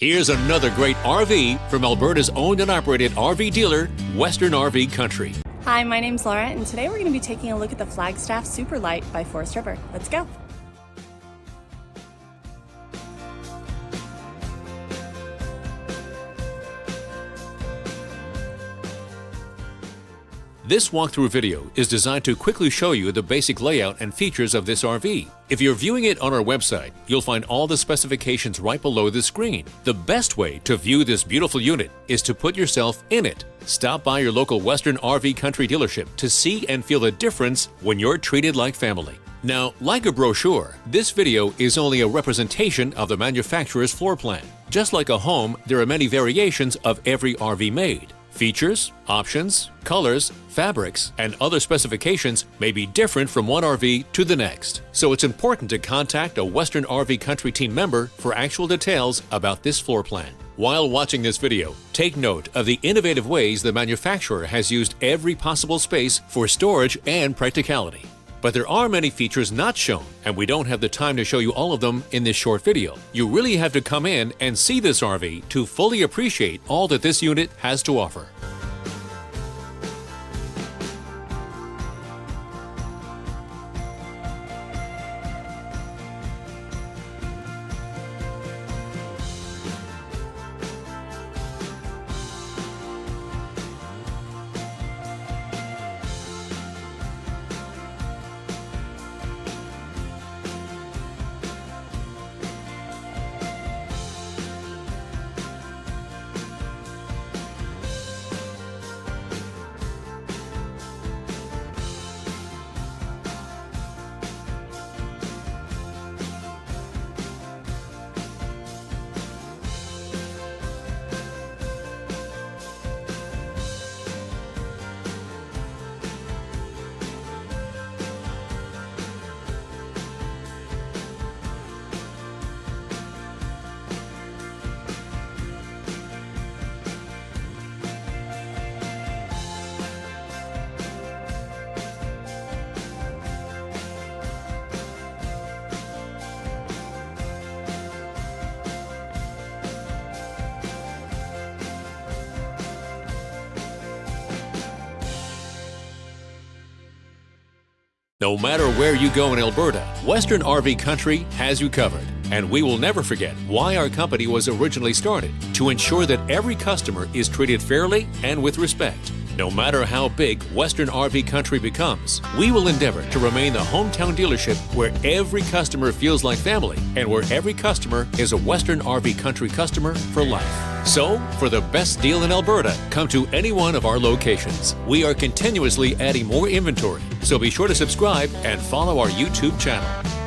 Here's another great RV from Alberta's owned and operated RV dealer, Western RV Country. Hi, my name's Laura, and today we're going to be taking a look at the Flagstaff Super Lite by Forest River. Let's go. This walkthrough video is designed to quickly show you the basic layout and features of this RV. If you're viewing it on our website, you'll find all the specifications right below the screen. The best way to view this beautiful unit is to put yourself in it. Stop by your local Western RV Country dealership to see and feel the difference when you're treated like family. Now, like a brochure, this video is only a representation of the manufacturer's floor plan. Just like a home, there are many variations of every RV made. Features, options, colors, fabrics, and other specifications may be different from one RV to the next. So it's important to contact a Western RV Country team member for actual details about this floor plan. While watching this video, take note of the innovative ways the manufacturer has used every possible space for storage and practicality. But there are many features not shown, and we don't have the time to show you all of them in this short video. You really have to come in and see this RV to fully appreciate all that this unit has to offer. No matter where you go in Alberta, Western RV Country has you covered. And we will never forget why our company was originally started, to ensure that every customer is treated fairly and with respect. No matter how big Western RV Country becomes, we will endeavor to remain the hometown dealership where every customer feels like family and where every customer is a Western RV Country customer for life. So, for the best deal in Alberta, come to any one of our locations. We are continuously adding more inventory, so be sure to subscribe and follow our YouTube channel.